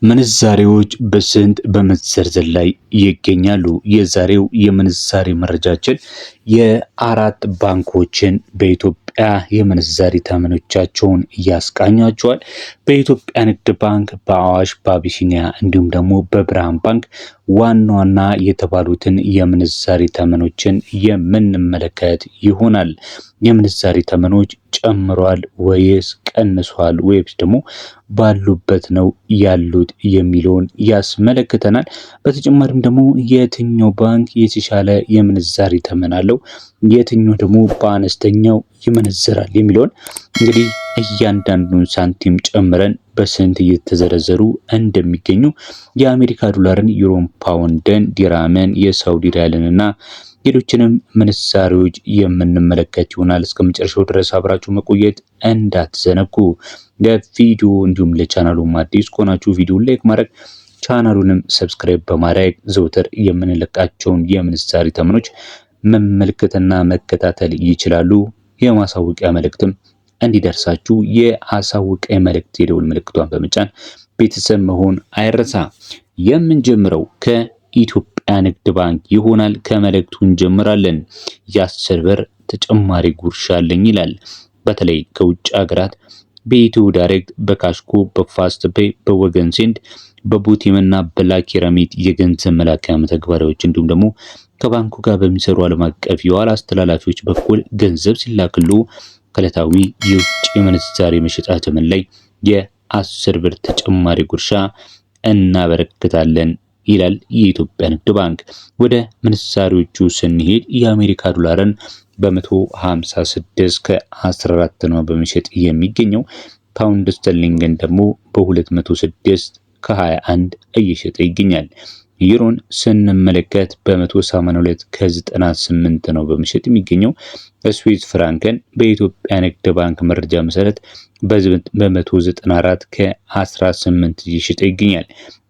ምንዛሬዎች በስንት በመዘርዘር ላይ ይገኛሉ? የዛሬው የምንዛሬ መረጃችን የአራት ባንኮችን በኢትዮጵያ የምንዛሬ ተመኖቻቸውን ያስቃኛቸዋል። በኢትዮጵያ ንግድ ባንክ፣ በአዋሽ፣ በአቢሲኒያ እንዲሁም ደግሞ በብርሃን ባንክ ዋና ዋና የተባሉትን የምንዛሬ ተመኖችን የምንመለከት ይሆናል። የምንዛሬ ተመኖች ጨምሯል ወይስ ቀንሷል ወይስ ደግሞ ባሉበት ነው ያሉት የሚለውን ያስመለክተናል። በተጨማሪም ደግሞ የትኛው ባንክ የተሻለ የምንዛሬ ተመን አለው፣ የትኛው ደግሞ በአነስተኛው ይመነዝራል የሚለውን እንግዲህ እያንዳንዱን ሳንቲም ጨምረን በስንት እየተዘረዘሩ እንደሚገኙ የአሜሪካ ዶላርን፣ ዩሮን፣ ፓውንድን፣ ዲራምን፣ የሳውዲ ሪያልንና ሌሎችንም ምንዛሬዎች የምንመለከት ይሆናል። እስከ መጨረሻው ድረስ አብራችሁ መቆየት እንዳትዘነጉ። ለቪዲዮ እንዲሁም ለቻናሉ አዲስ ከሆናችሁ ቪዲዮ ላይክ ማድረግ ቻናሉንም ሰብስክራይብ በማድረግ ዘውትር የምንለቃቸውን የምንዛሬ ተመኖች መመልከትና መከታተል ይችላሉ። የማሳወቂያ መልእክትም እንዲደርሳችሁ የአሳውቂያ መልእክት የደውል ምልክቷን በመጫን ቤተሰብ መሆን አይረሳ። የምንጀምረው ከኢትዮጵያ ንግድ ባንክ ይሆናል። ከመልእክቱ እንጀምራለን። የ10 ብር ተጨማሪ ጉርሻ አለኝ ይላል። በተለይ ከውጭ ሀገራት በኢትዮ ዳይሬክት፣ በካሽኮ፣ በፋስት ፔይ፣ በወገን ሴንድ፣ በቡቲምና በላኪራሚት የገንዘብ መላኪያ መተግበሪያዎች እንዲሁም ደግሞ ከባንኩ ጋር በሚሰሩ ዓለም አቀፍ የዋላ አስተላላፊዎች በኩል ገንዘብ ሲላክሉ ከዕለታዊ የውጭ ምንዛሬ መሸጫ ተመን ላይ የ10 ብር ተጨማሪ ጉርሻ እናበረክታለን ይላል የኢትዮጵያ ንግድ ባንክ። ወደ ምንዛሬዎቹ ስንሄድ የአሜሪካ ዶላርን በ156 ከ14 ነው በመሸጥ የሚገኘው። ፓውንድ ስተርሊንግን ደግሞ በ206 ከ21 እየሸጠ ይገኛል። ዩሮን ስንመለከት በ182 ከ98 ነው በመሸጥ የሚገኘው። ስዊስ ፍራንክን በኢትዮጵያ ንግድ ባንክ መረጃ መሰረት በ194 ከ18 እየሸጠ ይገኛል።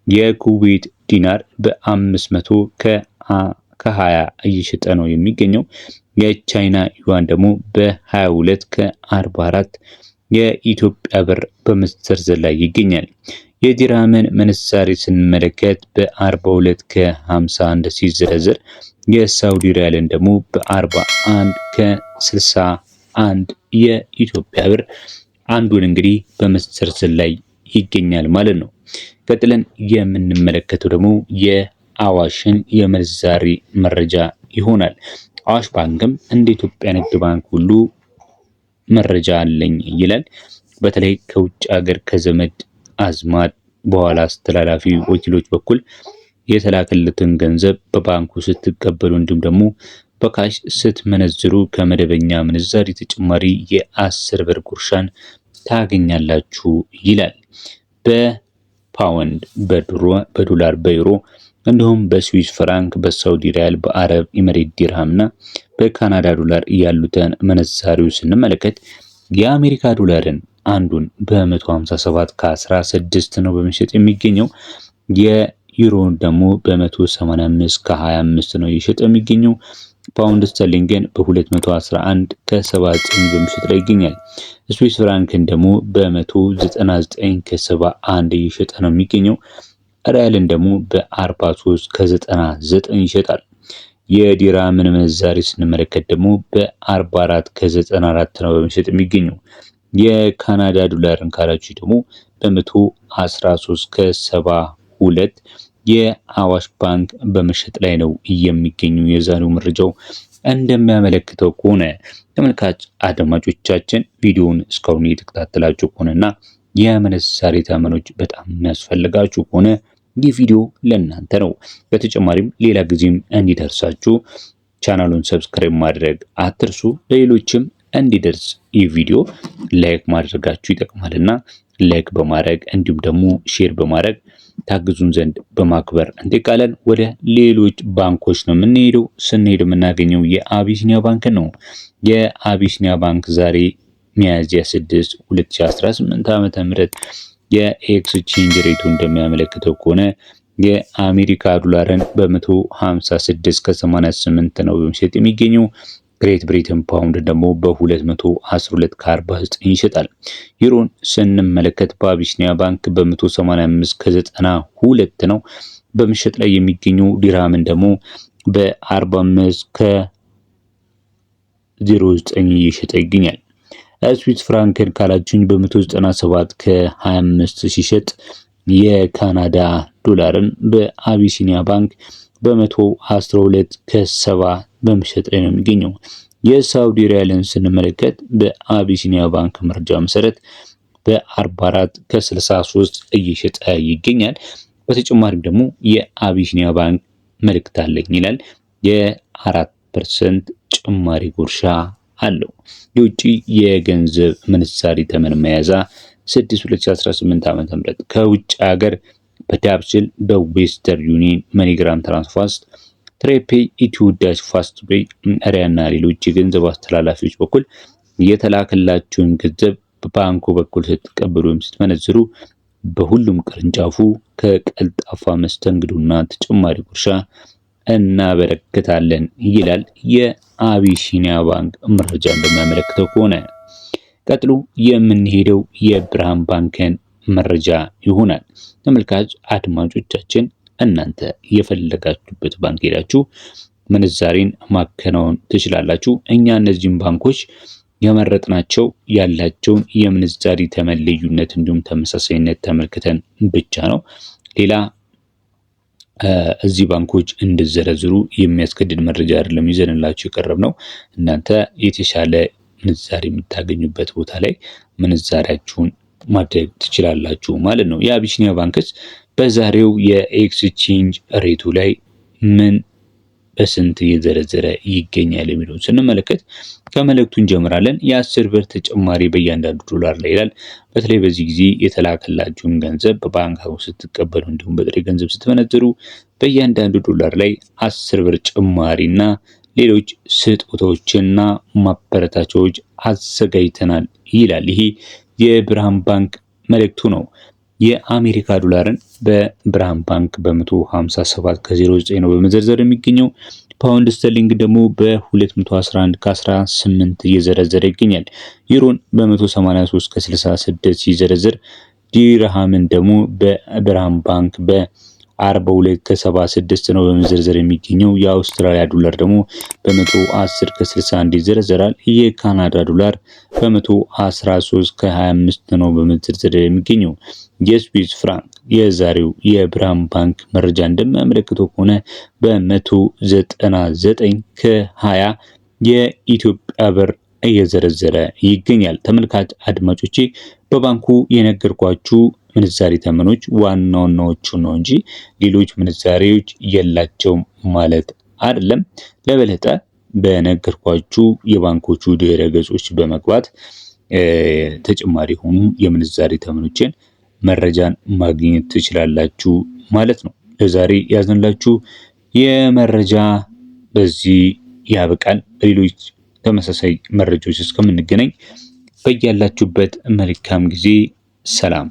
የኩዌት ዲናር በ500 ከ20 እየሸጠ ነው የሚገኘው። የቻይና ዩዋን ደግሞ በ22 ከ44 የኢትዮጵያ ብር በመዘርዘር ላይ ይገኛል። የዲራምን ምንዛሬ ስንመለከት በ42 ከ51 ሲዘረዘር የሳውዲ ሪያልን ደግሞ በ41 ከ61 የኢትዮጵያ ብር አንዱን እንግዲህ በመዘርዘር ላይ ይገኛል ማለት ነው። ቀጥለን የምንመለከተው ደግሞ የአዋሽን የምንዛሬ መረጃ ይሆናል። አዋሽ ባንክም እንደ ኢትዮጵያ ንግድ ባንክ ሁሉ መረጃ አለኝ ይላል። በተለይ ከውጭ ሀገር ከዘመድ አዝማድ በኋላ አስተላላፊ ወኪሎች በኩል የተላከለትን ገንዘብ በባንኩ ስትቀበሉ እንዲሁም ደግሞ በካሽ ስትመነዝሩ ከመደበኛ ምንዛሪ ተጨማሪ የ10 ብር ጉርሻን ታገኛላችሁ ይላል። በፓውንድ፣ በዶላር፣ በዩሮ እንዲሁም በስዊስ ፍራንክ፣ በሳውዲ ሪያል፣ በአረብ ኤሚሬት ዲርሃምና በካናዳ ዶላር ያሉትን ምንዛሬዎች ስንመለከት የአሜሪካ ዶላርን አንዱን በ157 ከ16 ነው በመሸጥ የሚገኘው። የዩሮን ደግሞ በ185 ከ25 ነው እየሸጠ የሚገኘው። ፓውንድ ስተርሊንግን በ211 ከ79 በመሸጥ ላይ ይገኛል። ስዊስ ፍራንክን ደግሞ በ199 ከ71 እየሸጠ ነው የሚገኘው። ሪያልን ደግሞ በ43 ከ99 ይሸጣል። የዲራምን ምንዛሬ ስንመለከት ደግሞ በ44 ከ94 ነው በመሸጥ የሚገኘው። የካናዳ ዶላርን ካላችሁ ደግሞ በ113 ከ72 የአዋሽ ባንክ በመሸጥ ላይ ነው የሚገኙ። የዛሬው መረጃው እንደሚያመለክተው ከሆነ ተመልካች አድማጮቻችን ቪዲዮውን እስካሁን እየተከታተላችሁ ከሆነና የምንዛሬ ተመኖች በጣም የሚያስፈልጋችሁ ከሆነ ይህ ቪዲዮ ለእናንተ ነው። በተጨማሪም ሌላ ጊዜም እንዲደርሳችሁ ቻናሉን ሰብስክራይብ ማድረግ አትርሱ። ለሌሎችም እንዲደርስ ይህ ቪዲዮ ላይክ ማድረጋችሁ ይጠቅማልና ላይክ በማድረግ እንዲሁም ደግሞ ሼር በማድረግ ታግዙን ዘንድ በማክበር እንጠይቃለን። ወደ ሌሎች ባንኮች ነው የምንሄደው። ስንሄድ የምናገኘው የአቢሲኒያ ባንክ ነው። የአቢሲኒያ ባንክ ዛሬ ሚያዝያ 6 2018 ዓ.ም የኤክስቼንጅ ሬቱ እንደሚያመለክተው ከሆነ የአሜሪካ ዶላርን በ156 ከ88 ነው በመሸጥ የሚገኘው። ግሬት ብሪተን ፓውንድ ደግሞ በ212 ከ49 ይሸጣል። ዩሮን ስንመለከት በአቢሲኒያ ባንክ በ185 ከ92 ነው በመሸጥ ላይ የሚገኘው። ዲርሃምን ደግሞ በ45 ከ09 እየሸጠ ይገኛል። ስዊስ ፍራንክን ካላችሁኝ በ197 ከ25 ሲሸጥ የካናዳ ዶላርን በአቢሲኒያ ባንክ በ112 ከ70 በመሸጥ ላይ ነው የሚገኘው። የሳውዲ ሪያልን ስንመለከት በአቢሲኒያ ባንክ መረጃ መሰረት በ44 ከ63 እየሸጠ ይገኛል። በተጨማሪም ደግሞ የአቢሲኒያ ባንክ መልእክት አለኝ ይላል። የ4% ጭማሪ ጉርሻ አለው። የውጪ የገንዘብ ምንዛሪ ተመን መያዣ 6/2018 ዓ.ም ከውጭ ሀገር በዳብስል በዌስተርን ዩኒየን፣ መኒግራም፣ ትራንስፋስት፣ ትሬፔይ፣ ኢትዮ ዳሽ፣ ፋስትፔይ፣ አሪያና ሌሎች የገንዘብ አስተላላፊዎች በኩል የተላከላችሁን ገንዘብ በባንኩ በኩል ስትቀበሉ ወይም ስትመነዝሩ በሁሉም ቅርንጫፉ ከቀልጣፋ መስተንግዶና ተጨማሪ ጉርሻ እናበረክታለን ይላል የአቢሲኒያ ባንክ መረጃ እንደሚያመለክተው ከሆነ። ቀጥሎ የምንሄደው የብርሃን ባንክን መረጃ ይሆናል። ተመልካች አድማጮቻችን እናንተ የፈለጋችሁበት ባንክ ሄዳችሁ ምንዛሬን ማከናወን ትችላላችሁ። እኛ እነዚህን ባንኮች የመረጥናቸው ያላቸውን የምንዛሪ ተመን ልዩነት እንዲሁም ተመሳሳይነት ተመልክተን ብቻ ነው። ሌላ እዚህ ባንኮች እንድዘረዝሩ የሚያስገድድ መረጃ አይደለም ይዘንላችሁ የቀረብነው። እናንተ የተሻለ ምንዛሬ የምታገኙበት ቦታ ላይ ምንዛሪያችሁን ማድረግ ትችላላችሁ ማለት ነው። የአቢሲኒያ ባንክስ በዛሬው የኤክስቼንጅ ሬቱ ላይ ምን በስንት እየዘረዘረ ይገኛል የሚለውን ስንመለከት ከመልእክቱ እንጀምራለን። የ10 ብር ተጨማሪ በእያንዳንዱ ዶላር ላይ ይላል። በተለይ በዚህ ጊዜ የተላከላችሁን ገንዘብ በባንክ ስትቀበሉ እንዲሁም በጥሬ ገንዘብ ስትመነዝሩ በእያንዳንዱ ዶላር ላይ 10 ብር ጭማሪና ሌሎች ስጦታዎችና ማበረታቻዎች አዘጋጅተናል ይላል። ይሄ የብርሃን ባንክ መልእክቱ ነው። የአሜሪካ ዶላርን በብርሃን ባንክ በ157 ከ09 ነው በመዘርዘር የሚገኘው። ፓውንድ ስተርሊንግ ደግሞ በ211 ከ18 እየዘረዘረ ይገኛል። ዩሮን በ183 ከ66 ሲዘረዘር፣ ዲርሃምን ደግሞ በብርሃን ባንክ በ42 ከ76 ነው በመዘርዘር የሚገኘው። የአውስትራሊያ ዶላር ደግሞ በ110 ከ61 ይዘረዘራል። የካናዳ ዶላር በ113 ከ25 ነው በመዘርዘር የሚገኘው። የስዊስ ፍራንክ የዛሬው የብርሃን ባንክ መረጃ እንደሚያመለክተው ከሆነ በ199 ከ20 የኢትዮጵያ ብር እየዘረዘረ ይገኛል። ተመልካች አድማጮቼ በባንኩ የነገርኳችሁ ምንዛሬ ተመኖች ዋና ዋናዎቹ ነው እንጂ ሌሎች ምንዛሬዎች የላቸውም ማለት አይደለም። ለበለጠ በነገርኳችሁ የባንኮቹ ድረ ገጾች በመግባት ተጨማሪ ሆኑ የምንዛሬ ተመኖችን መረጃን ማግኘት ትችላላችሁ ማለት ነው። ለዛሬ ያዝንላችሁ የመረጃ በዚህ ያበቃል። በሌሎች ተመሳሳይ መረጃዎች እስከምንገናኝ በያላችሁበት መልካም ጊዜ፣ ሰላም።